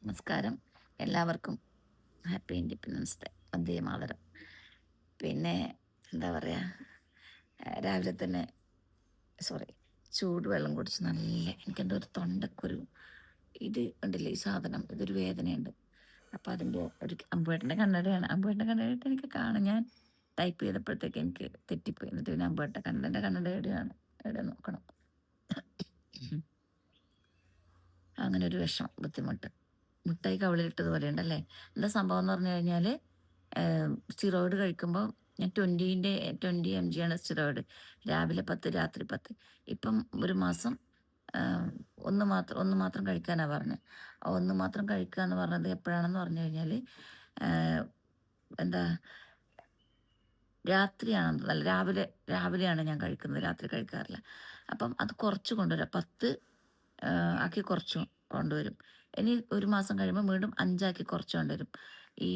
നമസ്കാരം. എല്ലാവർക്കും happy independence day. Vande Mataram. പിന്നെ എന്താ പറയുക, രാവിലെ തന്നെ ചൂടുവെള്ളം കുടിച്ച് നല്ല എനിക്കെൻ്റെ ഒരു തൊണ്ടക്കൊരു ഇത് ഉണ്ടല്ലേ, ഈ സാധനം ഇതൊരു വേദനയുണ്ട്. അപ്പോൾ അതിൻ്റെ ഒരു അമ്പുവേട്ടൻ്റെ കണ്ണടയാണ്. അമ്പുവേട്ടൻ്റെ കണ്ണടയിട്ട് എനിക്ക് കാണാം. ഞാൻ ടൈപ്പ് ചെയ്തപ്പോഴത്തേക്ക് എനിക്ക് തെറ്റിപ്പോയി. എന്നിട്ട് പിന്നെ അമ്പുവേട്ടൻ്റെ കണ്ണട എവിടെയാണ്, എവിടെ നോക്കണം. അങ്ങനെ ഒരു വിഷമം, ബുദ്ധിമുട്ട്. മുട്ടായി കവിളിലിട്ടതുപോലെ ഉണ്ടല്ലേ. എന്താ സംഭവം എന്ന് പറഞ്ഞു കഴിഞ്ഞാൽ, സ്റ്റിറോയിഡ് കഴിക്കുമ്പോൾ ഞാൻ 20 mg ആണ് സ്റ്റിറോയിഡ്. രാവിലെ 10, രാത്രി 10. ഇപ്പം ഒരു മാസം ഒന്ന് മാത്രം കഴിക്കാനാണ് പറഞ്ഞത്. ഒന്ന് മാത്രം കഴിക്കുക എന്ന് പറഞ്ഞത് എപ്പോഴാണെന്ന് പറഞ്ഞു കഴിഞ്ഞാൽ, എന്താ രാത്രിയാണെന്ന്, അല്ല രാവിലെയാണ് ഞാൻ കഴിക്കുന്നത്, രാത്രി കഴിക്കാറില്ല. അപ്പം അത് കുറച്ച് കൊണ്ടുവരാം, 10 ആക്കി കുറച്ച് കൊണ്ടുവരും. ഇനി ഒരു മാസം കഴിയുമ്പോൾ വീണ്ടും 5 ആക്കി കുറച്ച് കൊണ്ടുവരും. ഈ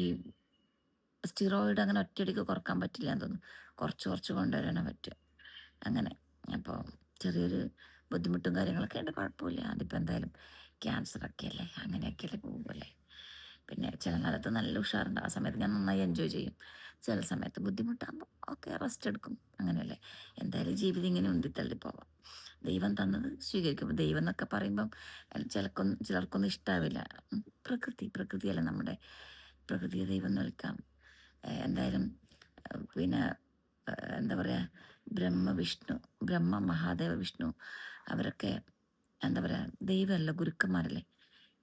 സ്റ്റിറോയിഡ് അങ്ങനെ ഒറ്റയടിക്ക് കുറക്കാൻ പറ്റില്ല എന്ന് തോന്നുന്നു. കുറച്ച് കൊണ്ടുവരാനേ പറ്റുക. അങ്ങനെ അപ്പോൾ ചെറിയൊരു ബുദ്ധിമുട്ടും കാര്യങ്ങളൊക്കെ ഉണ്ട്, കുഴപ്പമില്ല. അതിപ്പോൾ എന്തായാലും ക്യാൻസറൊക്കെ അല്ലേ, അങ്ങനെയൊക്കെയല്ലേ പോകുമല്ലേ. പിന്നെ ചില കാലത്ത് നല്ല ഉഷാറുണ്ട്, ആ സമയത്ത് ഞാൻ നന്നായി എൻജോയ് ചെയ്യും. ചില സമയത്ത് ബുദ്ധിമുട്ടാകുമ്പോൾ ഓക്കെ, റെസ്റ്റ് എടുക്കും. അങ്ങനെയല്ലേ. എന്തായാലും ജീവിതം ഇങ്ങനെ ഉന്തിത്തള്ളി പോവാം. ദൈവം തന്നത് സ്വീകരിക്കും. ദൈവം എന്നൊക്കെ പറയുമ്പം ചിലർക്കൊന്നും ഇഷ്ടാവില്ല. പ്രകൃതിയല്ല നമ്മുടെ, പ്രകൃതിയെ ദൈവം എന്ന് വിളിക്കാം. എന്തായാലും പിന്നെ എന്താ പറയുക, ബ്രഹ്മ മഹാദേവ വിഷ്ണു അവരൊക്കെ എന്താ പറയുക, ദൈവമല്ല, ഗുരുക്കന്മാരല്ലേ.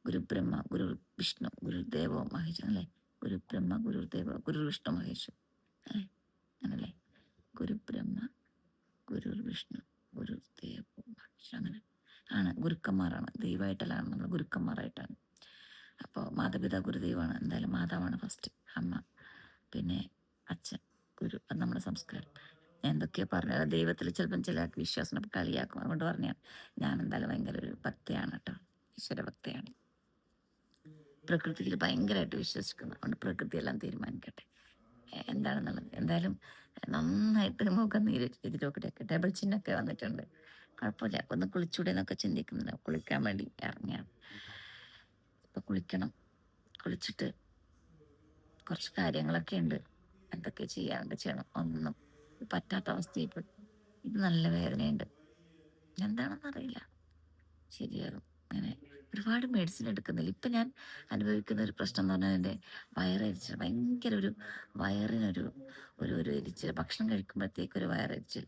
ഗുരുബ്രഹ്മ ഗുരു വിഷ്ണു ഗുരുദേവോ മഹേശ്വരൻ അല്ലേ. ഗുരുബ്രഹ്മ ഗുരുദേവോ ഗുരു വിഷ്ണു മഹേശ്വരൻ അല്ലേ, അങ്ങനല്ലേ. ഗുരുബ്രഹ്മ ഗുരു വിഷ്ണു ഗുരുദേവോ മഹേശ്വരൻ, അങ്ങനെ ആണ്. ഗുരുക്കന്മാരാണ്, ദൈവമായിട്ടല്ലാണ്, നമ്മൾ ഗുരുക്കന്മാരായിട്ടാണ്. അപ്പോൾ മാതാപിതാ ഗുരുദൈവമാണ്. എന്തായാലും മാതാവാണ് ഫസ്റ്റ്, അമ്മ, പിന്നെ അച്ഛൻ, ഗുരു. അത് നമ്മുടെ സംസ്കാരം. ഞാൻ എന്തൊക്കെയോ പറഞ്ഞാൽ ദൈവത്തിൽ ചിലപ്പം ചില വിശ്വാസം കളിയാക്കും, അതുകൊണ്ട് പറഞ്ഞാൽ ഞാൻ എന്തായാലും ഭയങ്കര ഒരു ഭക്തയാണ് കേട്ടോ, ഈശ്വര ഭക്തയാണ്. പ്രകൃതിയിൽ ഭയങ്കരമായിട്ട് വിശ്വസിക്കുന്നു. അതുകൊണ്ട് പ്രകൃതിയെല്ലാം തീരുമാനിക്കട്ടെ എന്താണെന്നുള്ളത്. എന്തായാലും നന്നായിട്ട് മുഖം നീര് ഇതിലൊക്കെയൊക്കെ ഡബിൾ ചിന്നൊക്കെ വന്നിട്ടുണ്ട്. കുഴപ്പമില്ല. ഒന്ന് കുളിച്ചൂടെ എന്നൊക്കെ ചിന്തിക്കുന്നുണ്ട്. കുളിക്കാൻ വേണ്ടി ഇറങ്ങിയാണ്. ഇപ്പം കുളിക്കണം. കുളിച്ചിട്ട് കുറച്ച് കാര്യങ്ങളൊക്കെ ഉണ്ട്, എന്തൊക്കെ ചെയ്യണം. ഒന്നും പറ്റാത്ത അവസ്ഥയിൽ ഇത് നല്ല വേദനയുണ്ട്, എന്താണെന്നറിയില്ല. ശരിയാകും. അങ്ങനെ ഒരുപാട് മെഡിസിൻ എടുക്കുന്നില്ല. ഇപ്പം ഞാൻ അനുഭവിക്കുന്ന ഒരു പ്രശ്നം എന്ന് പറഞ്ഞാൽ എൻ്റെ വയറരിച്ചിൽ, ഭയങ്കര ഒരു വയറിനൊരു ഒരു എരിച്ചിൽ. ഭക്ഷണം കഴിക്കുമ്പോഴത്തേക്കൊരു വയറരിച്ചിൽ.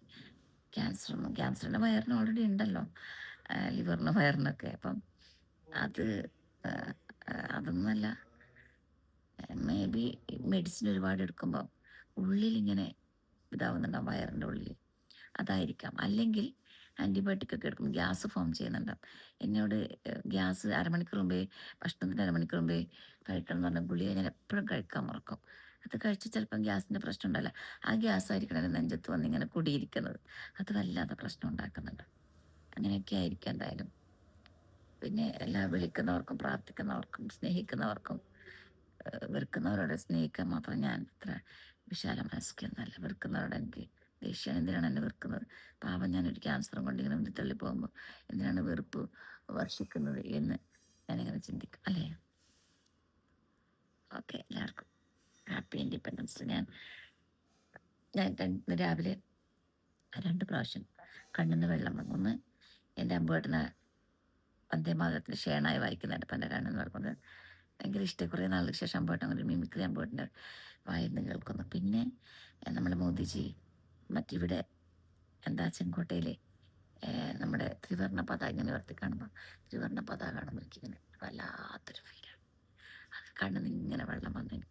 ക്യാൻസറിൻ്റെ വയറിന് ഓൾറെഡി ഉണ്ടല്ലോ, ലിവറിന് വയറിനൊക്കെ. അപ്പം അത് അതൊന്നുമല്ല, മേ ബി മെഡിസിൻ ഒരുപാട് എടുക്കുമ്പോൾ ഉള്ളിലിങ്ങനെ ഇതാവുന്നുണ്ടാവും, വയറിൻ്റെ ഉള്ളിൽ. അതായിരിക്കാം. അല്ലെങ്കിൽ ആൻറ്റിബയോട്ടിക് ഒക്കെ എടുക്കും, ഗ്യാസ് ഫോം ചെയ്യുന്നുണ്ടാവും. എന്നോട് ഗ്യാസ് അരമണിക്കൂർ മുമ്പേ, ഭക്ഷണത്തിൻ്റെ അരമണിക്കൂർ മുമ്പേ കഴിക്കണം എന്ന് പറഞ്ഞാൽ ഗുളിക ഞാൻ എപ്പോഴും കഴിക്കാൻ മറക്കും. അത് കഴിച്ച് ചിലപ്പം ഗ്യാസിൻ്റെ പ്രശ്നം ഉണ്ടല്ല, ആ ഗ്യാസ് ആയിരിക്കണം എൻ്റെ നെഞ്ചത്ത് വന്ന് ഇങ്ങനെ കുടിയിരിക്കുന്നത്. അത് വല്ലാതെ പ്രശ്നം ഉണ്ടാക്കുന്നുണ്ട്. അങ്ങനെയൊക്കെ ആയിരിക്കും എന്തായാലും. പിന്നെ എല്ലാ വിളിക്കുന്നവർക്കും, പ്രാർത്ഥിക്കുന്നവർക്കും, സ്നേഹിക്കുന്നവർക്കും, വെറുക്കുന്നവരോട് സ്നേഹിക്കാൻ മാത്രം ഞാൻ അത്ര വിശാല മനസ്കൊന്നല്ല. വെറുക്കുന്നവരോട് എനിക്ക് ദേഷ്യം. എന്തിനാണ് എന്നെ വെറുക്കുന്നത്? പാവം, ഞാനൊരു ക്യാൻസറും കൊണ്ട് ഇങ്ങനെ തള്ളി പോകുമ്പോൾ എന്തിനാണ് വെറുപ്പ് വർഷിക്കുന്നത് എന്ന് ഞാനിങ്ങനെ ചിന്തിക്കും, അല്ലേ. ഓക്കെ, എല്ലാവർക്കും ഹാപ്പി ഇൻഡിപെൻഡൻസ് ഡേ. ഞാൻ രാവിലെ 2 പ്രാവശ്യം കണ്ണിന്ന് വെള്ളം വന്നു. ഒന്ന് എൻ്റെ അമ്പുവേട്ടനെ വന്ദേമാതരത്തിന് ഷേണായി വായിക്കുന്നുണ്ട്, അപ്പം എൻ്റെ കണ്ണെന്ന് പറയുന്നത് ഭയങ്കര ഇഷ്ടം. കുറേ നാളുകൾക്ക് ശേഷം അമ്പുവേട്ടൻ ഒരു മിമിക്രി അമ്പുവേട്ടൻ്റെ വായിന്ന് കേൾക്കുന്നു. പിന്നെ നമ്മുടെ മോദിജി മറ്റിവിടെ എന്താ ചെങ്കോട്ടയിൽ നമ്മുടെ ത്രിവർണ്ണ പതാക ഇങ്ങനെ ഉയർത്തി കാണുമ്പോൾ, ത്രിവർണ്ണ പതാക കാണുമ്പോൾ എനിക്കിങ്ങനെ വല്ലാത്തൊരു ഫീലാണ്. അത് കണ്ണിന്ന് ഇങ്ങനെ വെള്ളം വന്നു.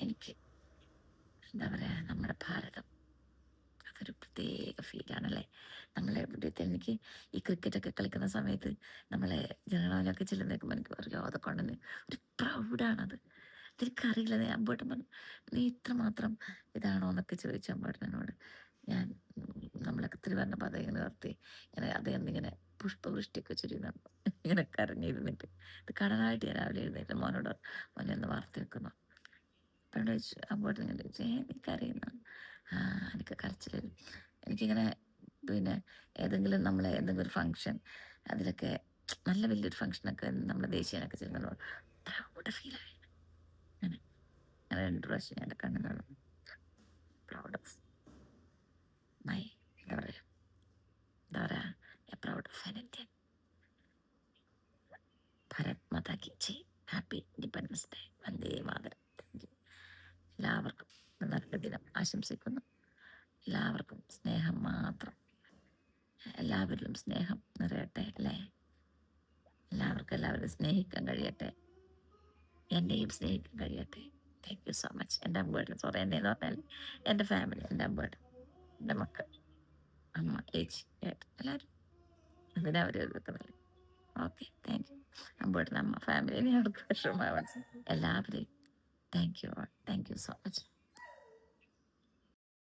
എനിക്ക് എന്താ പറയുക, നമ്മുടെ ഭാരതം അതൊരു പ്രത്യേക ഫീലാണല്ലേ. നമ്മളെവിടുത്തെ എനിക്ക് ഈ ക്രിക്കറ്റൊക്കെ കളിക്കുന്ന സമയത്ത് നമ്മളെ ജനറലൊക്കെ ചെല്ലുന്നേക്കുമ്പോൾ എനിക്ക് പറയുമോ, അതൊക്കെ ഉണ്ടെന്ന് ഒരു പ്രൗഡാണത്. അതെനിക്കറിയില്ല. ഞാൻ അമ്പേട്ടൻ പറഞ്ഞു, നീ ഇത്രമാത്രം ഇതാണോ എന്നൊക്കെ ചോദിച്ച അമ്പേട്ടനോട്. ഞാൻ നമ്മളൊക്കെ ത്രിവർണ്ണ പതാക ഇങ്ങനെ നിർത്തി ഇങ്ങനെ അദ്ദേഹം ഇങ്ങനെ പുഷ്പവൃഷ്ടിയൊക്കെ ചൊരിയുന്നുണ്ട്, ഇങ്ങനെ കരഞ്ഞിരുന്നിട്ട്. ഇത് കാണാനായിട്ട് ഞാൻ രാവിലെ എഴുന്നേറ്റ് മോനോട്, മോനെ ഒന്ന് വാർത്ത വെക്കുന്നു. അപ്പോഴോട് ചോദിച്ചു, അമ്പോട്ട് ഇങ്ങനെ ചോദിച്ചു, എനിക്കറിയുന്ന എനിക്ക് കരച്ചിൽ. എനിക്കിങ്ങനെ പിന്നെ ഏതെങ്കിലും ഒരു ഫങ്ഷൻ അതിലൊക്കെ നല്ല വലിയൊരു ഫംഗ്ഷനൊക്കെ നമ്മൾ ദേശീയനൊക്കെ ചെല്ലുമ്പോൾ പ്രൗഡ് ഫീലായി. അങ്ങനെ അങ്ങനെ 2 പ്രാവശ്യം എൻ്റെ കണ്ണുകളും പ്രൗഡ് ഓഫ് മൈ എന്താ പറയുക proud of an Indian. Bharat Mata കി ജയ്. Happy independence day. Vande Mataram. Thank you. എല്ലാവർക്കും നല്ല ദിനം ആശംസിക്കുന്നു. എല്ലാവർക്കും സ്നേഹം മാത്രം. എല്ലാവരിലും സ്നേഹം നിറയട്ടെ അല്ലേ. എല്ലാവർക്കും എല്ലാവരും സ്നേഹിക്കാൻ കഴിയട്ടെ. എന്നെയും സ്നേഹിക്കാൻ കഴിയട്ടെ. Thank you so much. എൻ്റെ അമ്പേട്ടൻ സോറി, എന്നെ എന്ന് പറഞ്ഞാൽ എൻ്റെ ഫാമിലി, എൻ്റെ അമ്പേട്ടൻ, എൻ്റെ മക്കൾ, അമ്മ, ചേച്ചി, ഏട്ടൻ, എല്ലാവരും അതിനെ അവർ വെക്കുന്നില്ല. Okay, thank you. അമ്പേട്ടൻ, അമ്മ, ഫാമിലിനെ അവർക്ക് വിഷമമാവണം. എല്ലാവരെയും താങ്ക് യു സോ മച്ച്.